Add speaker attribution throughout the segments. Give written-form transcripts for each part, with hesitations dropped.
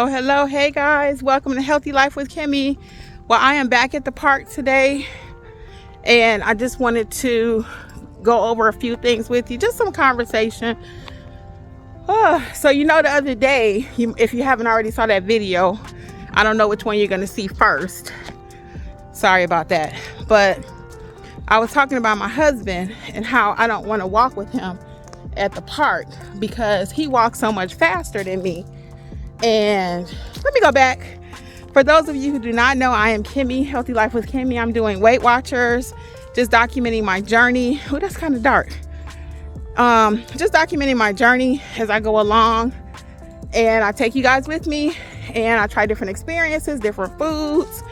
Speaker 1: Hello. Hey guys, welcome to Healthy Life with Kimmi. Well, I am back at the park today and I just wanted to go over a few things with you, just some conversation. So the other day, if you haven't already saw that video, I don't know which one you're going to see first. Sorry about that. But I was talking about my husband and how I don't want to walk with him at the park because he walks so much faster than me. And let me go back. For those of you who do not know, I am Kimmi, Healthy Life with Kimmi. I'm doing Weight Watchers, just documenting my journey. Oh, that's kind of dark. Just documenting my journey as I go along. And I take you guys with me and I try different experiences, different foods.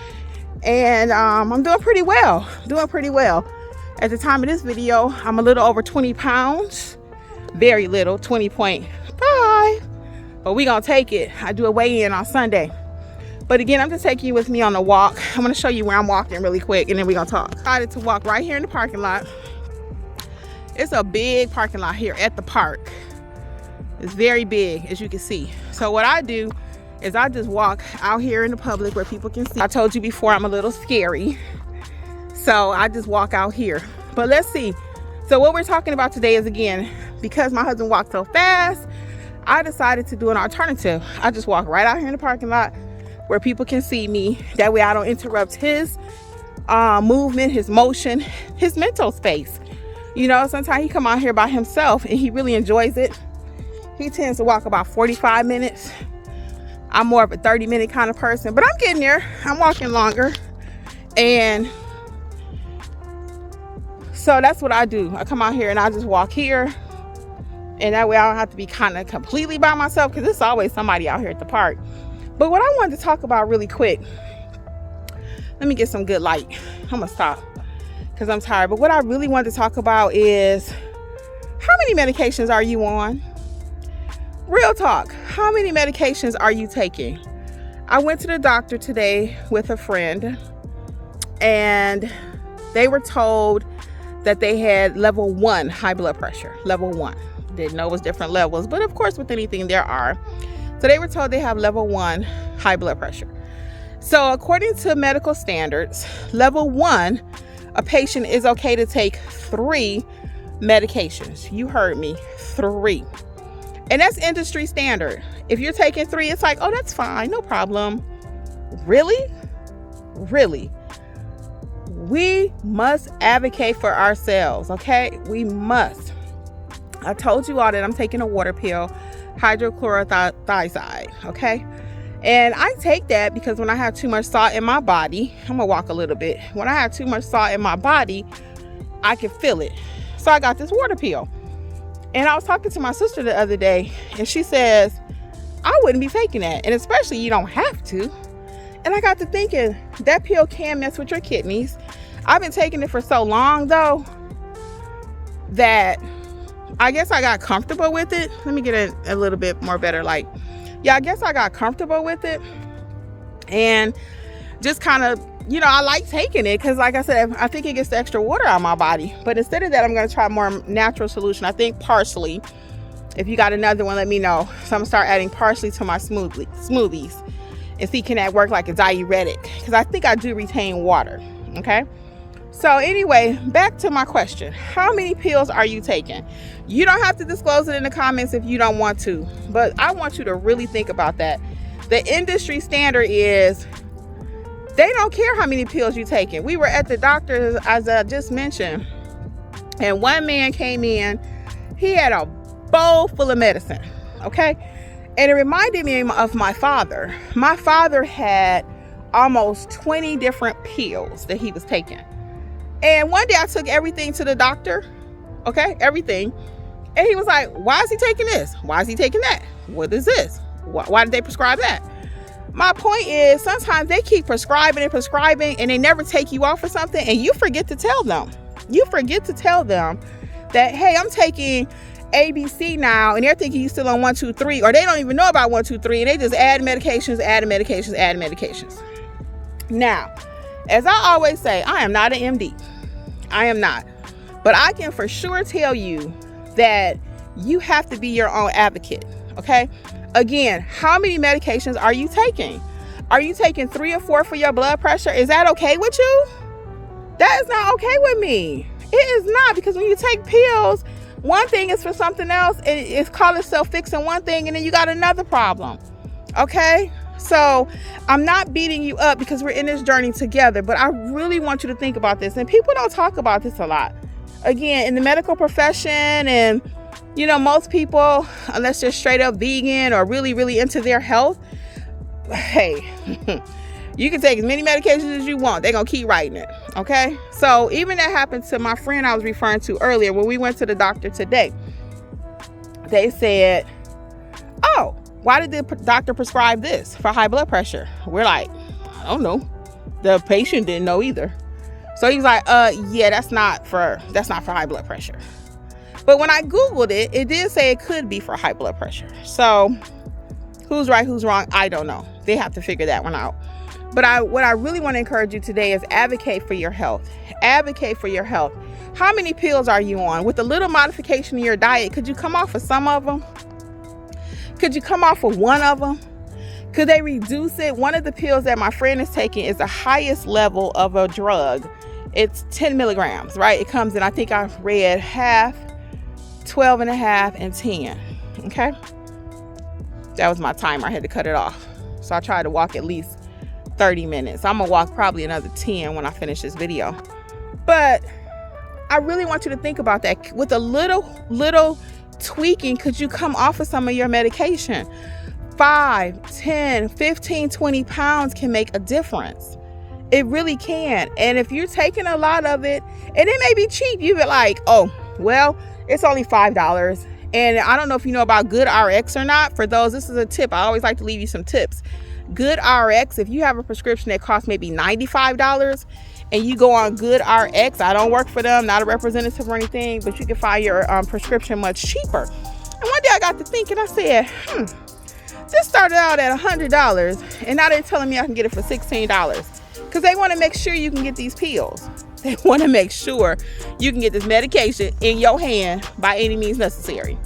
Speaker 1: And I'm doing pretty well. At the time of this video, I'm a little over 20 pounds. Very little, 20.5. But we gonna take it. I do a weigh-in on Sunday. But again, I'm just taking you with me on the walk. I'm gonna show you where I'm walking really quick and then we're gonna talk. I decided to walk right here in the parking lot. It's a big parking lot here at the park. It's very big, as you can see. So what I do is I just walk out here in the public where people can see. I told you before, I'm a little scary. So I just walk out here. But let's see. So what we're talking about today is, again, because my husband walks so fast, I decided to do an alternative. I just walk right out here in the parking lot where people can see me. That way I don't interrupt his movement, his motion, his mental space. Sometimes he come out here by himself and he really enjoys it. He tends to walk about 45 minutes. I'm more of a 30-minute kind of person, but I'm getting there. I'm walking longer. And so that's what I do. I come out here and I just walk here. And that way I don't have to be kind of completely by myself because there's always somebody out here at the park. But what I wanted to talk about really quick, let me get some good light. I'm gonna stop because I'm tired. But what I really wanted to talk about is, how many medications are you on? Real talk, how many medications are you taking? I went to the doctor today with a friend and they were told that they had level 1 high blood pressure, level 1. Didn't know it was different levels, but of course with anything there are. So they were told they have level 1 high blood pressure. So according to medical standards, level 1, a patient is okay to take 3 medications. You heard me, 3. And that's industry standard. If you're taking 3, it's like, oh, that's fine, no problem. Really? We must advocate for ourselves, okay? We must. I told you all that I'm taking a water pill, hydrochlorothiazide, okay? And I take that because when I have too much salt in my body, I'm gonna walk a little bit. When I have too much salt in my body, I can feel it. So I got this water pill. And I was talking to my sister the other day and she says, I wouldn't be taking that. And especially you don't have to. And I got to thinking, that pill can mess with your kidneys. I've been taking it for so long though, that I guess I got comfortable with it. Let me get a little bit more better light. I guess I got comfortable with it and just kind of, I like taking it because, like I said, I think it gets the extra water out of my body. But instead of that, I'm going to try a more natural solution. I think parsley. If you got another one, let me know. So I'm going to start adding parsley to my smoothies and see can that work like a diuretic, because I think I do retain water. Okay. So anyway, back to my question. How many pills are you taking? You don't have to disclose it in the comments if you don't want to, but I want you to really think about that. The industry standard is they don't care how many pills you're taking. We were at the doctor, as I just mentioned, and one man came in, he had a bowl full of medicine, okay? And it reminded me of my father. My father had almost 20 different pills that he was taking. And one day I took everything to the doctor, okay, everything. And he was like, why is he taking this? Why is he taking that? What is this? Why did they prescribe that? My point is, sometimes they keep prescribing and they never take you off for something and you forget to tell them. You forget to tell them that, hey, I'm taking ABC now, and they're thinking you're still on 1, 2, 3, or they don't even know about 1, 2, 3, and they just add medications. Now, as I always say, I am not an MD. I am not. But I can for sure tell you that you have to be your own advocate, okay? Again, how many medications are you taking? Are you taking 3 or 4 for your blood pressure? Is that okay with you? That is not okay with me. It is not, because when you take pills, one thing is for something else, and it's called itself fixing one thing, and then you got another problem. Okay? So I'm not beating you up because we're in this journey together, but I really want you to think about this. And people don't talk about this a lot. Again, in the medical profession, and most people, unless they're straight up vegan or really, really into their health, hey, you can take as many medications as you want. They're going to keep writing it. Okay? So even that happened to my friend I was referring to earlier. When we went to the doctor today, they said, oh, why did the doctor prescribe this for high blood pressure? We're like, I don't know. The patient didn't know either. So he's like, yeah, that's not for high blood pressure. But when I Googled it, it did say it could be for high blood pressure. So who's right, who's wrong? I don't know. They have to figure that one out. But what I really want to encourage you today is advocate for your health. Advocate for your health. How many pills are you on? With a little modification in your diet, could you come off of some of them? Could you come off of one of them? Could they reduce it? One of the pills that my friend is taking is the highest level of a drug. It's 10 milligrams, right? It comes in, I think I've read half, 12 and a half, and 10. Okay? That was my timer. I had to cut it off. So I tried to walk at least 30 minutes. I'm going to walk probably another 10 when I finish this video. But I really want you to think about that. With a little tweaking, could you come off of some of your medication? 5, 10, 15, 20 pounds can make a difference. It really can. And if you're taking a lot of it, and it may be cheap, you be like, oh, well, it's only $5. And I don't know if you know about Good RX or not. For those, this is a tip. I always like to leave you some tips. Good RX, if you have a prescription that costs maybe $95 and you go on Good RX, I don't work for them, not a representative or anything, but you can find your prescription much cheaper. And one day I got to thinking, I said, this started out at $100 and now they're telling me I can get it for $16 because they want to make sure you can get these pills. They want to make sure you can get this medication in your hand by any means necessary.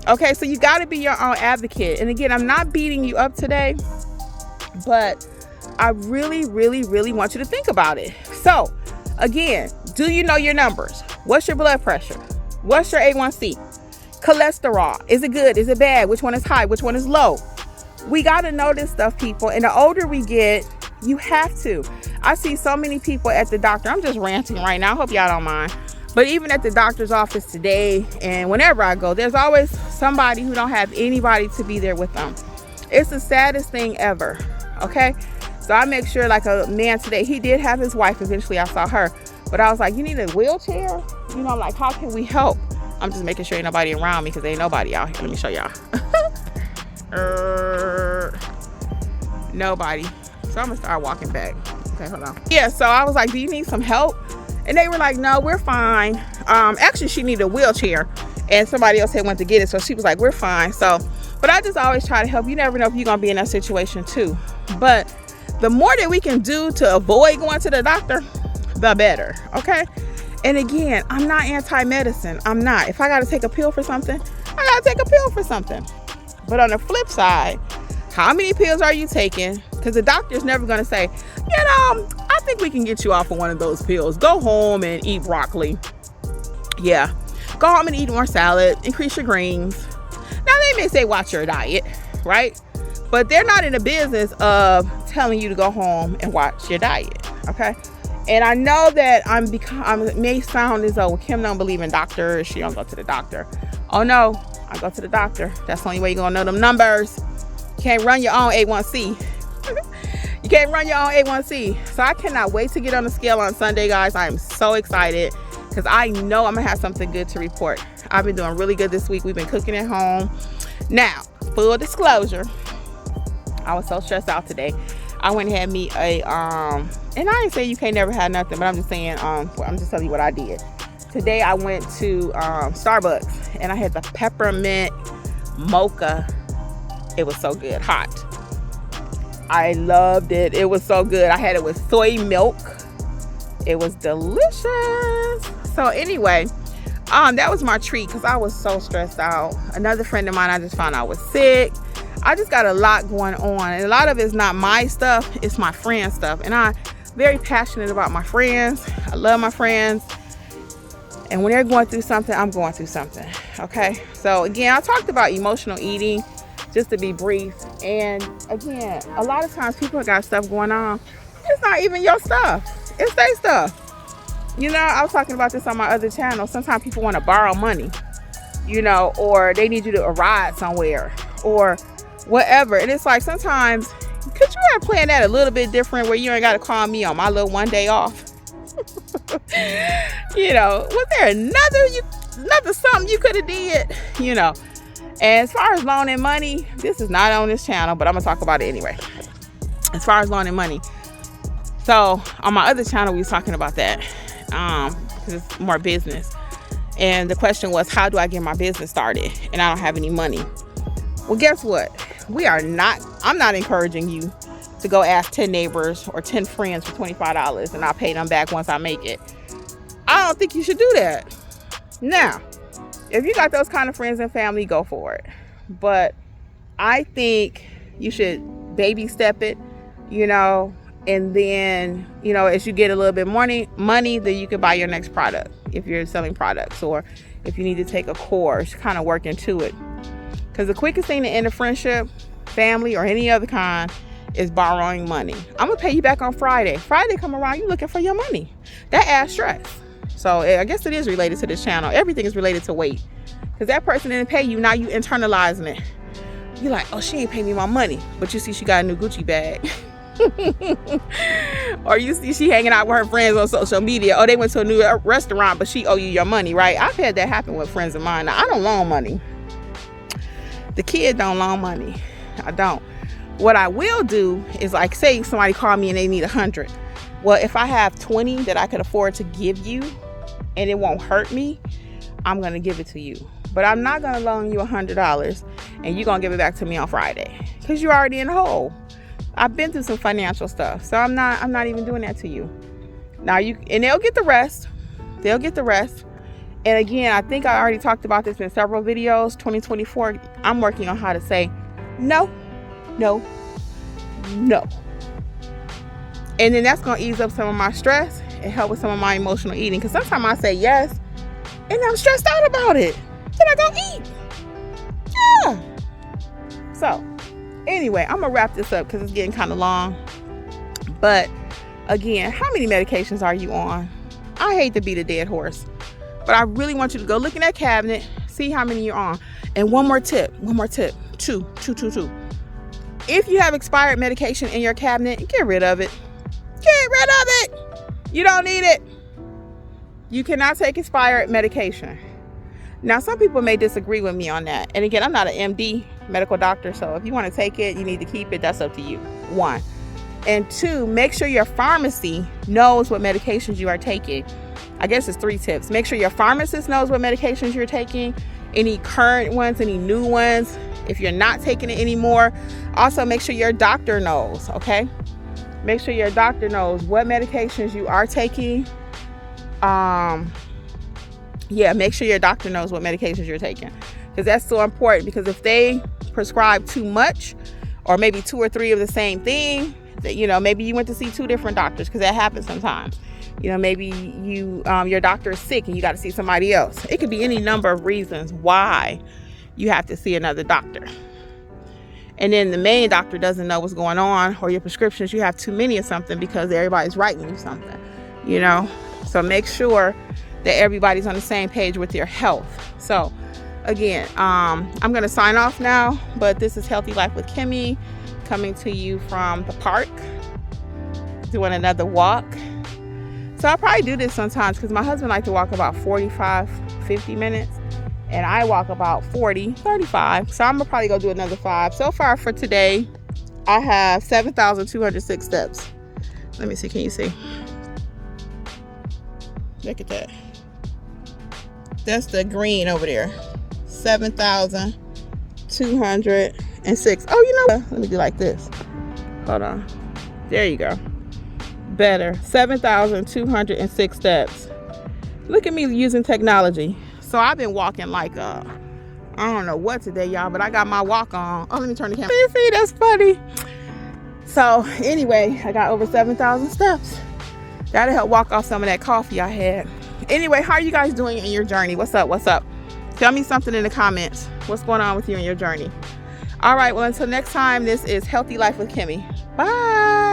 Speaker 1: Okay, so you got to be your own advocate. And again, I'm not beating you up today, but I really, really, really want you to think about it. So again, do you know your numbers? What's your blood pressure? What's your A1C? Cholesterol. Is it good? Is it bad? Which one is high? Which one is low? We got to know this stuff, people. And the older we get, you have to. I see so many people at the doctor. I'm just ranting right now. I hope y'all don't mind. But even at the doctor's office today and whenever I go, there's always somebody who don't have anybody to be there with them. It's the saddest thing ever. Okay? So I make sure, like a man today, he did have his wife. Eventually I saw her. But I was like, you need a wheelchair? I'm like, how can we help? I'm just making sure ain't nobody around me because there ain't nobody out here. Let me show y'all. Nobody. So I'm gonna start walking back. Okay, hold on. Yeah, so I was like, do you need some help? And they were like, no, we're fine. Actually, she needed a wheelchair and somebody else had went to get it. So she was like, we're fine. So, but I just always try to help. You never know if you're gonna be in that situation too. But the more that we can do to avoid going to the doctor, the better, okay? And again, I'm not anti-medicine. I'm not. If I gotta take a pill for something, I gotta take a pill for something. But on the flip side, how many pills are you taking? Because the doctor's never gonna say, I think we can get you off of one of those pills. Go home and eat broccoli. Yeah, go home and eat more salad, increase your greens. Now they may say, watch your diet, right? But they're not in the business of telling you to go home and watch your diet, okay? And I know that I may sound as though Kim don't believe in doctors. She don't go to the doctor. Oh no, I go to the doctor. That's the only way you're gonna know them numbers. You can't run your own A1C. You can't run your own A1C. So I cannot wait to get on the scale on Sunday, guys. I am so excited because I know I'm gonna have something good to report. I've been doing really good this week. We've been cooking at home. Now, full disclosure, I was so stressed out today. I went and had me a and I ain't saying you can't never have nothing, but I'm just saying I'm just telling you what I did. Today I went to Starbucks and I had the peppermint mocha. It was so good, hot. I loved it. It was so good. I had it with soy milk. It was delicious. So anyway, that was my treat because I was so stressed out. Another friend of mine, I just found out was sick. I just got a lot going on, and a lot of it's not my stuff, it's my friends' stuff. And I'm very passionate about my friends. I love my friends. And when they're going through something, I'm going through something. Okay. So again, I talked about emotional eating, just to be brief. And again, a lot of times people got stuff going on. It's not even your stuff. It's their stuff. You know, I was talking about this on my other channel. Sometimes people want to borrow money, you know, or they need you to ride somewhere or whatever. And it's like, sometimes, could you have planned that a little bit different where you ain't got to call me on my little one day off? You know, was there another something you could have did? You know. And as far as loaning money, this is not on this channel, but I'm gonna talk about it anyway. As far as loaning money, so on my other channel we was talking about that, because it's more business. And the question was, how do I get my business started and I don't have any money? Well, guess what? I'm not encouraging you to go ask 10 neighbors or 10 friends for $25 and I'll pay them back once I make it. I don't think you should do that. Now, if you got those kind of friends and family, go for it. But I think you should baby step it, you know, and then, you know, as you get a little bit more money, then you can buy your next product if you're selling products, or if you need to take a course, kind of work into it. Because the quickest thing to end a friendship, family, or any other kind is borrowing money. I'm gonna pay you back on Friday. Friday come around, you looking for your money. That adds stress. So I guess it is related to this channel. Everything is related to weight. Because that person didn't pay you, now you internalizing it. You're like, oh, she ain't paying me my money. But you see she got a new Gucci bag. Or you see she hanging out with her friends on social media. Oh, they went to a new restaurant, but she owe you your money, right? I've had that happen with friends of mine. Now, I don't loan money. The kid don't loan money. I don't. What I will do is, like, say somebody called me and they need 100. Well, if I have 20 that I could afford to give you and it won't hurt me, I'm going to give it to you. But I'm not going to loan you $100 and you're going to give it back to me on Friday, because you're already in the hole. I've been through some financial stuff, so I'm not even doing that to you. Now and they'll get the rest. They'll get the rest. And again, I think I already talked about this in several videos. 2024, I'm working on how to say no, no, no. And then that's going to ease up some of my stress and help with some of my emotional eating. Because sometimes I say yes and I'm stressed out about it. Then I go eat. Yeah. So anyway, I'm going to wrap this up because it's getting kind of long. But again, how many medications are you on? I hate to beat a dead horse, but I really want you to go look in that cabinet, see how many you're on. And one more tip. Two. If you have expired medication in your cabinet, get rid of it. Get rid of it. You don't need it. You cannot take expired medication. Now, some people may disagree with me on that. And again, I'm not an MD, medical doctor. So if you want to take it, you need to keep it. That's up to you. 1. And 2, make sure your pharmacy knows what medications you are taking. I guess it's 3 tips. Make sure your pharmacist knows what medications you're taking, any current ones, any new ones. If you're not taking it anymore, also make sure your doctor knows, okay? Make sure your doctor knows what medications you are taking. Make sure your doctor knows what medications you're taking, because that's so important. Because if they prescribe too much, or maybe 2 or 3 of the same thing, that, you know, maybe you went to see 2 different doctors, because that happens sometimes. You know, maybe your doctor is sick and you got to see somebody else. It could be any number of reasons why you have to see another doctor. And then the main doctor doesn't know what's going on, or your prescriptions, you have too many of something because everybody's writing you something, you know. So make sure that everybody's on the same page with your health. So again, I'm going to sign off now, but this is Healthy Life with Kimmi, coming to you from the park, doing another walk. So I'll probably do this sometimes because my husband likes to walk about 45, 50 minutes. And I walk about 40, 35. So I'm going to probably go do another 5. So far for today, I have 7,206 steps. Let me see. Can you see? Look at that. That's the green over there. 7,206. Oh, you know, let me do like this. Hold on. There you go. Better. 7,206 steps. Look at me using technology. So I've been walking like a I don't know what today, y'all, but I got my walk on. Oh, let me turn the camera. See, that's funny. So anyway, I got over 7,000 steps. That'll help walk off some of that coffee I had. Anyway, how are you guys doing in your journey? What's up? What's up? Tell me something in the comments. What's going on with you in your journey? All right, well, until next time, this is Healthy Life with Kimmi. Bye.